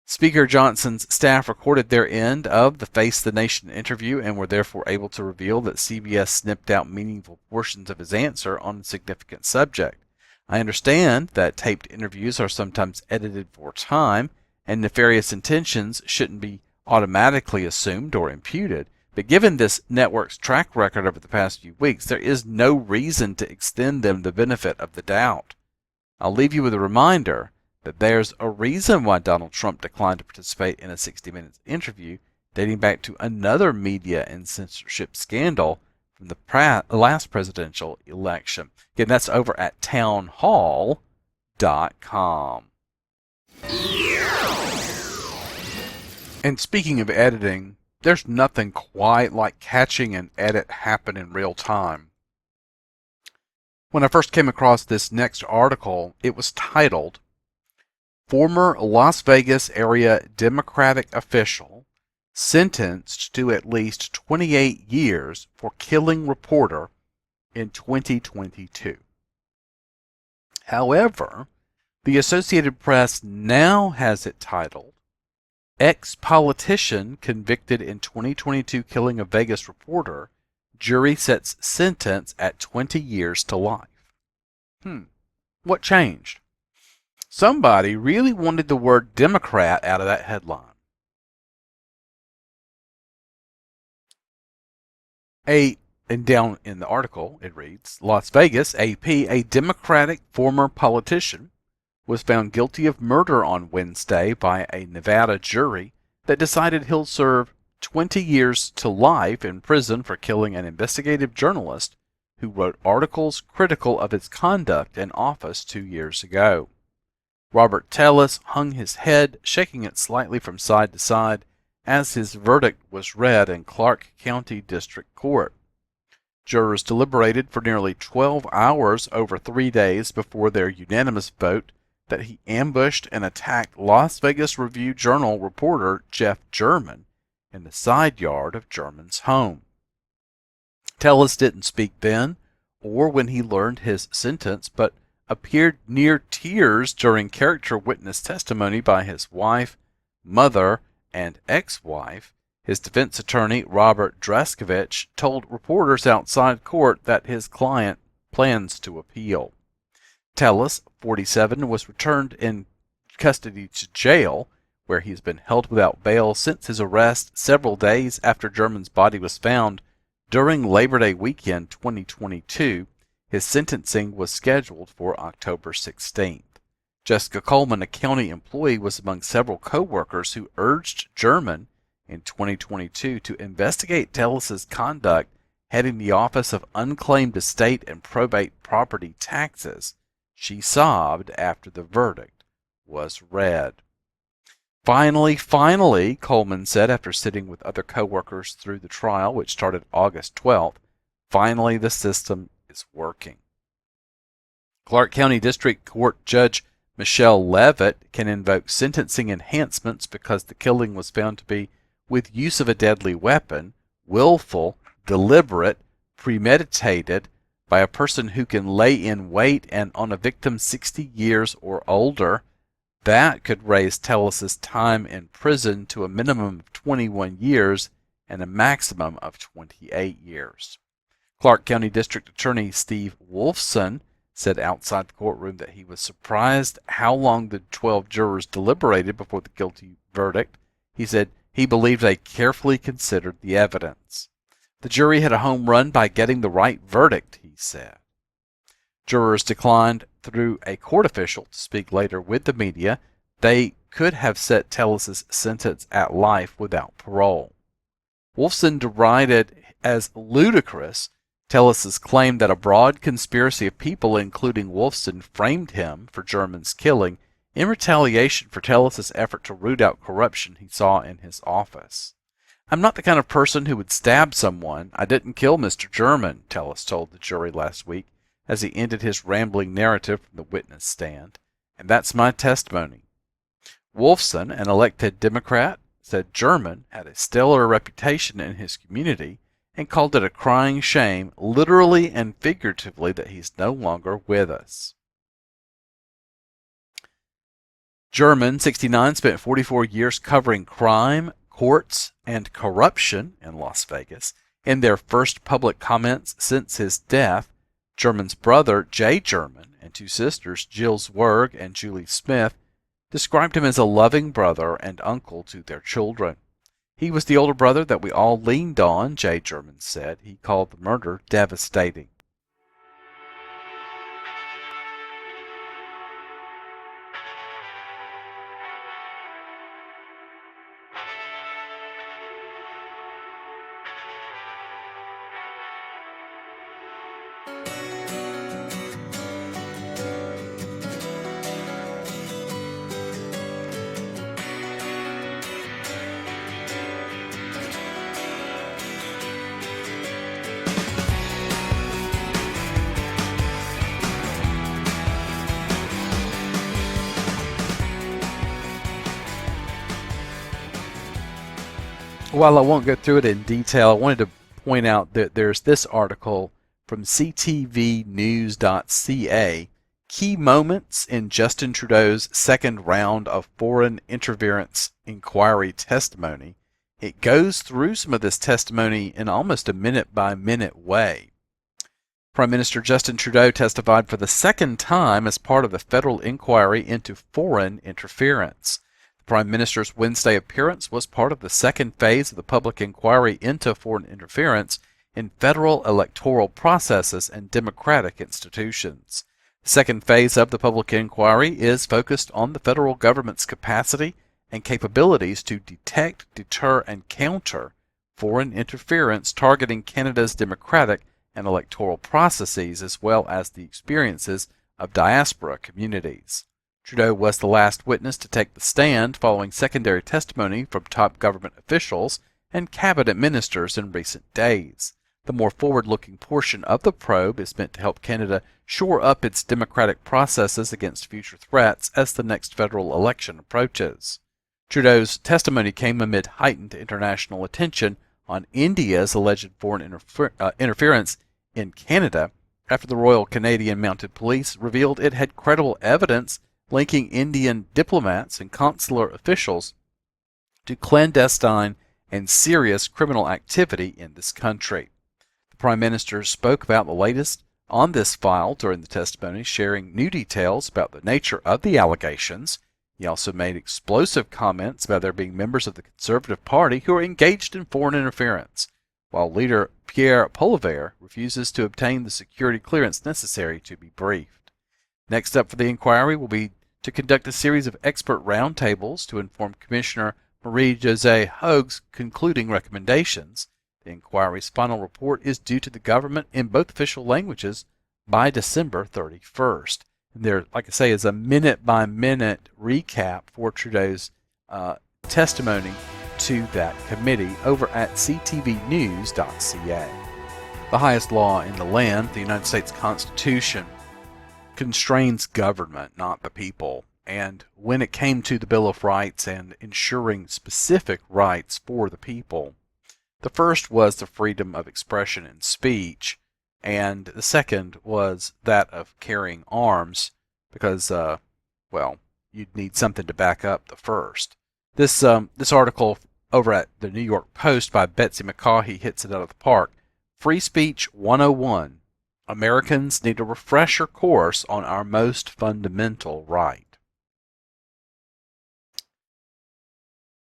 Speaker Johnson's staff recorded their end of the Face the Nation interview and were therefore able to reveal that CBS snipped out meaningful portions of his answer on a significant subject. I understand that taped interviews are sometimes edited for time, and nefarious intentions shouldn't be automatically assumed or imputed, but given this network's track record over the past few weeks, there is no reason to extend them the benefit of the doubt. I'll leave you with a reminder that there's a reason why Donald Trump declined to participate in a 60 Minutes interview dating back to another media and censorship scandal from the last presidential election. Again, that's over at townhall.com. And speaking of editing, there's nothing quite like catching an edit happen in real time. When I first came across this next article, it was titled, Former Las Vegas area Democratic official sentenced to at least 28 years for killing reporter in 2022. However, the Associated Press now has it titled, Ex-politician convicted in 2022 killing a Vegas reporter, jury sets sentence at 20 years to life. What changed? Somebody really wanted the word Democrat out of that headline. And down in the article, it reads, Las Vegas, AP, a Democratic former politician, was found guilty of murder on Wednesday by a Nevada jury that decided he'll serve 20 years to life in prison for killing an investigative journalist who wrote articles critical of his conduct in office 2 years ago. Robert Tellis hung his head, shaking it slightly from side to side, as his verdict was read in Clark County District Court. Jurors deliberated for nearly 12 hours over 3 days before their unanimous vote that he ambushed and attacked Las Vegas Review-Journal reporter Jeff German in the side yard of German's home. Tellis didn't speak then or when he learned his sentence, but appeared near tears during character witness testimony by his wife, mother, and ex-wife. His defense attorney, Robert Draskevich, told reporters outside court that his client plans to appeal. Tellis, 47, was returned in custody to jail, where he's been held without bail since his arrest several days after German's body was found during Labor Day weekend 2022. His sentencing was scheduled for October 16th. Jessica Coleman, a county employee, was among several co-workers who urged German in 2022 to investigate Tellis's conduct heading the Office of Unclaimed Estate and Probate Property Taxes. She sobbed after the verdict was read. Finally, Coleman said after sitting with other co-workers through the trial, which started August 12th, finally the system is working. Clark County District Court Judge Michelle Levitt can invoke sentencing enhancements because the killing was found to be with use of a deadly weapon, willful, deliberate, premeditated, by a person who can lay in wait and on a victim 60 years or older. That could raise Tellis's time in prison to a minimum of 21 years and a maximum of 28 years. Clark County District Attorney Steve Wolfson said outside the courtroom that he was surprised how long the 12 jurors deliberated before the guilty verdict. He said he believed they carefully considered the evidence. The jury had a home run by getting the right verdict, he said. Jurors declined through a court official to speak later with the media. They could have set Tellis's sentence at life without parole. Wolfson derided as ludicrous Tellis's claim that a broad conspiracy of people, including Wolfson, framed him for German's killing in retaliation for Tellis's effort to root out corruption he saw in his office. "I'm not the kind of person who would stab someone. I didn't kill Mr. German," Tellis told the jury last week as he ended his rambling narrative from the witness stand. "And that's my testimony." Wolfson, an elected Democrat, said German had a stellar reputation in his community and called it a crying shame, literally and figuratively, that he's no longer with us. German, 69, spent 44 years covering crime, courts, and corruption in Las Vegas. In their first public comments since his death, German's brother, Jay German, and two sisters, Jill Zwerg and Julie Smith, described him as a loving brother and uncle to their children. "He was the older brother that we all leaned on," Jay German said. He called the murder devastating. While I won't go through it in detail, I wanted to point out that there's this article from ctvnews.ca, Key Moments in Justin Trudeau's Second Round of Foreign Interference Inquiry Testimony. It goes through some of this testimony in almost a minute-by-minute way. Prime Minister Justin Trudeau testified for the second time as part of the federal inquiry into foreign interference. Prime Minister's Wednesday appearance was part of the second phase of the public inquiry into foreign interference in federal electoral processes and democratic institutions. The second phase of the public inquiry is focused on the federal government's capacity and capabilities to detect, deter, and counter foreign interference targeting Canada's democratic and electoral processes, as well as the experiences of diaspora communities. Trudeau was the last witness to take the stand following secondary testimony from top government officials and cabinet ministers in recent days. The more forward-looking portion of the probe is meant to help Canada shore up its democratic processes against future threats as the next federal election approaches. Trudeau's testimony came amid heightened international attention on India's alleged foreign interference in Canada after the Royal Canadian Mounted Police revealed it had credible evidence linking Indian diplomats and consular officials to clandestine and serious criminal activity in this country. The Prime Minister spoke about the latest on this file during the testimony, sharing new details about the nature of the allegations. He also made explosive comments about there being members of the Conservative Party who are engaged in foreign interference, while leader Pierre Poilievre refuses to obtain the security clearance necessary to be briefed. Next up for the inquiry will be to conduct a series of expert roundtables to inform Commissioner Marie-Josée Hogue's concluding recommendations. The inquiry's final report is due to the government in both official languages by December 31st. And there, like I say, is a minute-by-minute recap for Trudeau's testimony to that committee over at ctvnews.ca. The highest law in the land, the United States Constitution, constrains government, not the people. And when it came to the Bill of Rights and ensuring specific rights for the people, the first was the freedom of expression and speech, and the second was that of carrying arms, because, you'd need something to back up the first. This article over at the New York Post by Betsy McCaughey hits it out of the park. Free Speech 101. Americans need a refresher course on our most fundamental right.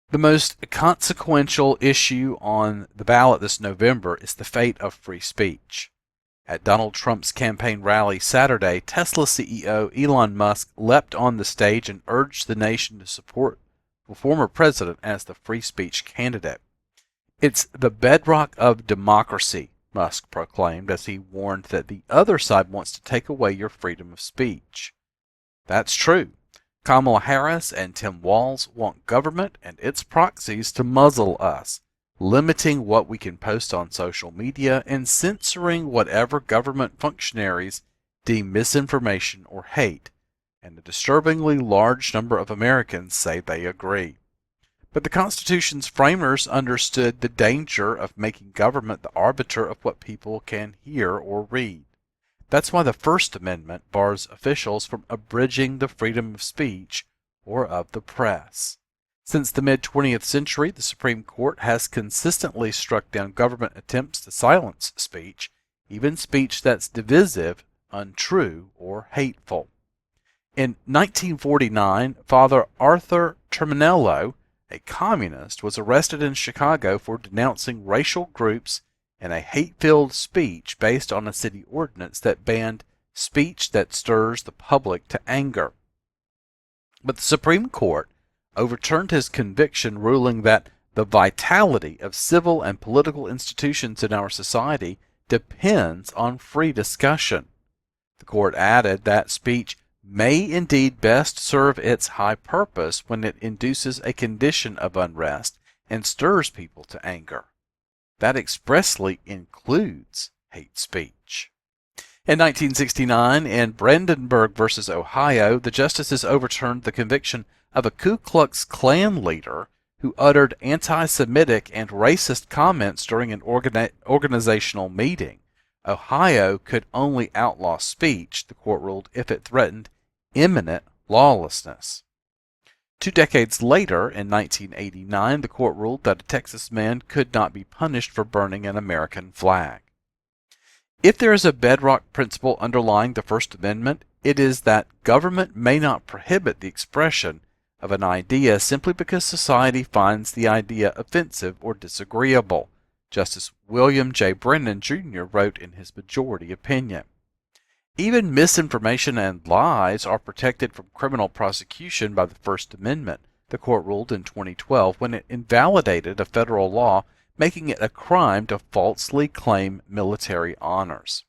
The most consequential issue on the ballot this November is the fate of free speech. At Donald Trump's campaign rally Saturday, Tesla CEO Elon Musk leapt on the stage and urged the nation to support the former president as the free speech candidate. "It's the bedrock of democracy," Musk proclaimed as he warned that the other side wants to take away your freedom of speech. That's true. Kamala Harris and Tim Walz want government and its proxies to muzzle us, limiting what we can post on social media and censoring whatever government functionaries deem misinformation or hate, and a disturbingly large number of Americans say they agree. But the Constitution's framers understood the danger of making government the arbiter of what people can hear or read. That's why the First Amendment bars officials from abridging the freedom of speech or of the press. Since the mid-20th century, the Supreme Court has consistently struck down government attempts to silence speech, even speech that's divisive, untrue, or hateful. In 1949, Father Arthur Terminello, a communist, was arrested in Chicago for denouncing racial groups in a hate-filled speech based on a city ordinance that banned speech that stirs the public to anger. But the Supreme Court overturned his conviction, ruling that the vitality of civil and political institutions in our society depends on free discussion. The court added that speech may indeed best serve its high purpose when it induces a condition of unrest and stirs people to anger. That expressly includes hate speech. In 1969, in Brandenburg versus Ohio, the justices overturned the conviction of a Ku Klux Klan leader who uttered anti-Semitic and racist comments during an organizational meeting. Ohio could only outlaw speech, the court ruled, if it threatened imminent lawlessness. 2 decades later, in 1989, the court ruled that a Texas man could not be punished for burning an American flag. If there is a bedrock principle underlying the First Amendment, it is that government may not prohibit the expression of an idea simply because society finds the idea offensive or disagreeable, Justice William J. Brennan, Jr. wrote in his majority opinion. Even misinformation and lies are protected from criminal prosecution by the First Amendment, the court ruled in 2012 when it invalidated a federal law making it a crime to falsely claim military honors.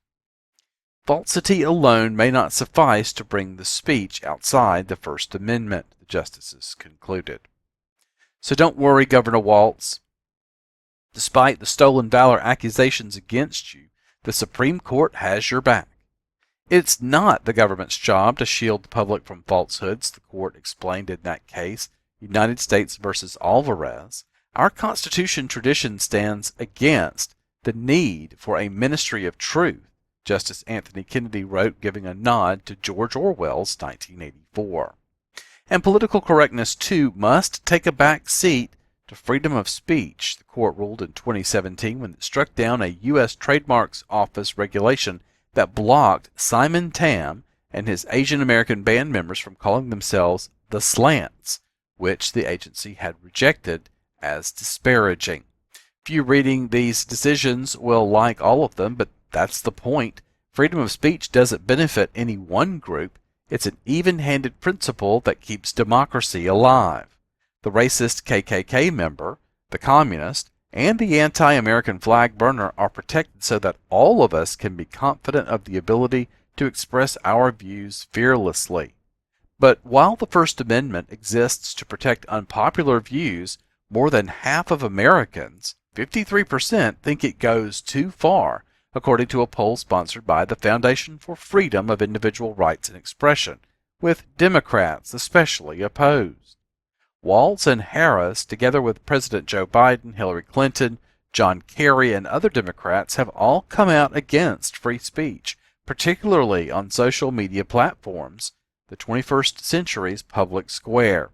Falsity alone may not suffice to bring the speech outside the First Amendment, the justices concluded. So don't worry, Governor Walz. Despite the stolen valor accusations against you, the Supreme Court has your back. It's not the government's job to shield the public from falsehoods, the court explained in that case, United States versus Alvarez. Our Constitution tradition stands against the need for a ministry of truth, Justice Anthony Kennedy wrote, giving a nod to George Orwell's 1984. And political correctness, too, must take a back seat to freedom of speech, the court ruled in 2017 when it struck down a U.S. Trademarks Office regulation that blocked Simon Tam and his Asian American band members from calling themselves the Slants, which the agency had rejected as disparaging. Few reading these decisions will like all of them, but that's the point. Freedom of speech doesn't benefit any one group. It's an even-handed principle that keeps democracy alive. The racist KKK member, the communist, and the anti-American flag burner are protected so that all of us can be confident of the ability to express our views fearlessly. But while the First Amendment exists to protect unpopular views, more than half of Americans, 53%, think it goes too far, according to a poll sponsored by the Foundation for Freedom of Individual Rights and Expression, with Democrats especially opposed. Walz and Harris, together with President Joe Biden, Hillary Clinton, John Kerry, and other Democrats, have all come out against free speech, particularly on social media platforms, the 21st century's public square.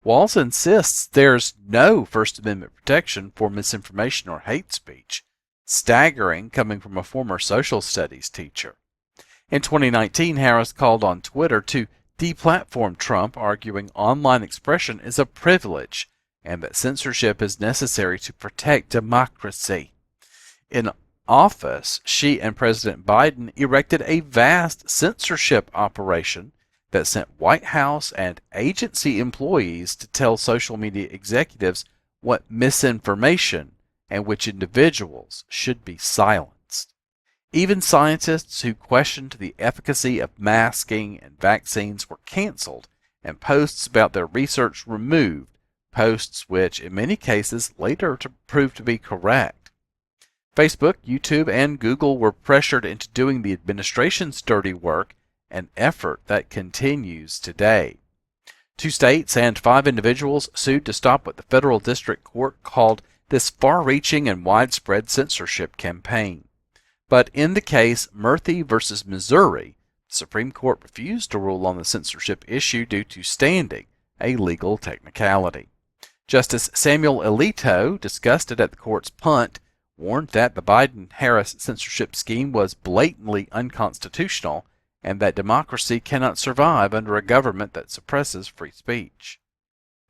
Walz insists there's no First Amendment protection for misinformation or hate speech, staggering coming from a former social studies teacher. In 2019, Harris called on Twitter to deplatform Trump, arguing online expression is a privilege and that censorship is necessary to protect democracy. In office, she and President Biden erected a vast censorship operation that sent White House and agency employees to tell social media executives what misinformation and which individuals should be silenced. Even scientists who questioned the efficacy of masking and vaccines were canceled and posts about their research removed, posts which in many cases later proved to be correct. Facebook, YouTube, and Google were pressured into doing the administration's dirty work, an effort that continues today. 2 states and 5 individuals sued to stop what the federal district court called this far-reaching and widespread censorship campaign. But in the case Murphy versus Missouri, the Supreme Court refused to rule on the censorship issue due to standing, a legal technicality. Justice Samuel Alito, disgusted at the court's punt, warned that the Biden-Harris censorship scheme was blatantly unconstitutional and that democracy cannot survive under a government that suppresses free speech.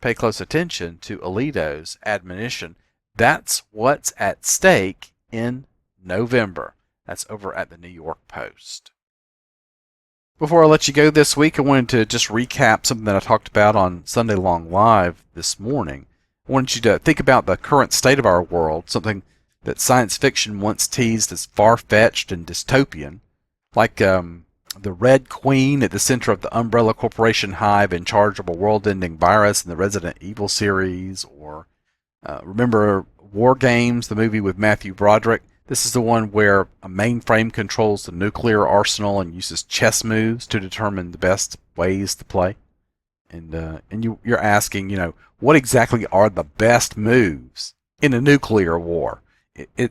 Pay close attention to Alito's admonition. That's what's at stake in November. That's over at the New York Post. Before I let you go this week, I wanted to just recap something that I talked about on Sunday Long Live this morning. I wanted you to think about the current state of our world, something that science fiction once teased as far-fetched and dystopian, like the Red Queen at the center of the Umbrella Corporation hive in charge of a world-ending virus in the Resident Evil series, or remember War Games, the movie with Matthew Broderick? This is the one where a mainframe controls the nuclear arsenal and uses chess moves to determine the best ways to play. And you're asking, what exactly are the best moves in a nuclear war?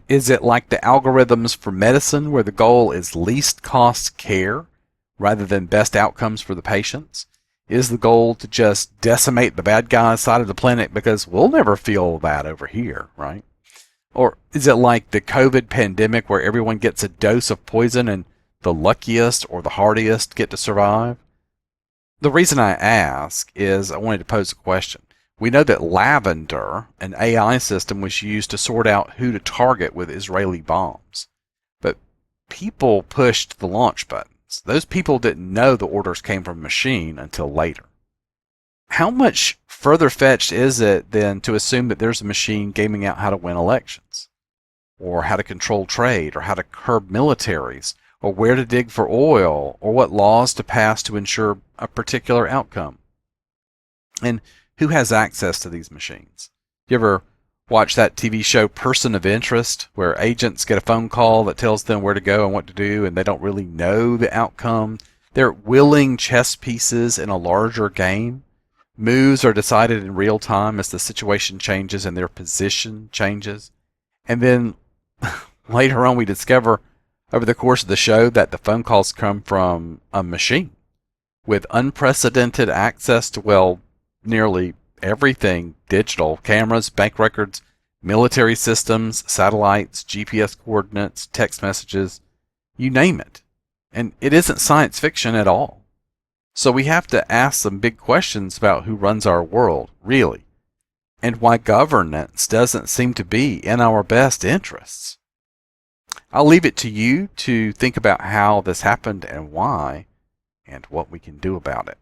Is it like the algorithms for medicine where the goal is least cost care rather than best outcomes for the patients? Is the goal to just decimate the bad guys' side of the planet because we'll never feel that over here, right? Or is it like the COVID pandemic where everyone gets a dose of poison and the luckiest or the hardiest get to survive? The reason I ask is I wanted to pose a question. We know that Lavender, an AI system, was used to sort out who to target with Israeli bombs. But people pushed the launch buttons. Those people didn't know the orders came from a machine until later. How much further fetched is it then to assume that there's a machine gaming out how to win elections, or how to control trade, or how to curb militaries, or where to dig for oil, or what laws to pass to ensure a particular outcome? And who has access to these machines? You ever watch that TV show Person of Interest, where agents get a phone call that tells them where to go and what to do, and they don't really know the outcome? They're willing chess pieces in a larger game. Moves are decided in real time as the situation changes and their position changes. And then later on we discover over the course of the show that the phone calls come from a machine with unprecedented access to, nearly everything digital: cameras, bank records, military systems, satellites, GPS coordinates, text messages, you name it. And it isn't science fiction at all. So we have to ask some big questions about who runs our world, really, and why governance doesn't seem to be in our best interests. I'll leave it to you to think about how this happened and why, and what we can do about it.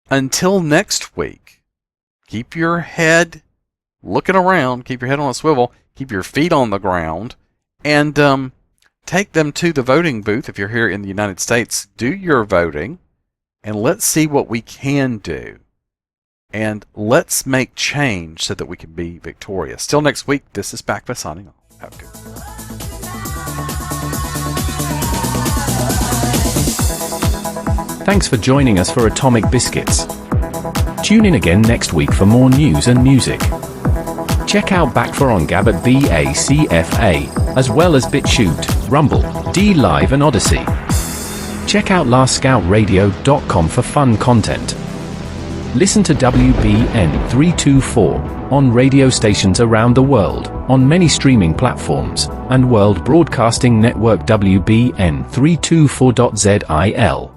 Until next week, keep your head looking around, keep your head on a swivel, keep your feet on the ground, and take them to the voting booth if you're here in the United States. Do your voting, and let's see what we can do. And let's make change so that we can be victorious. Till next week, this is BACFA signing off. Have a good one. Thanks for joining us for Atomic Biscuits. Tune in again next week for more news and music. Check out BACFA on Gab at BACFA, as well as BitChute, Rumble, DLive and Odyssey. Check out LastScoutRadio.com for fun content. Listen to WBN 324 on radio stations around the world, on many streaming platforms, and World Broadcasting Network WBN 324.zil.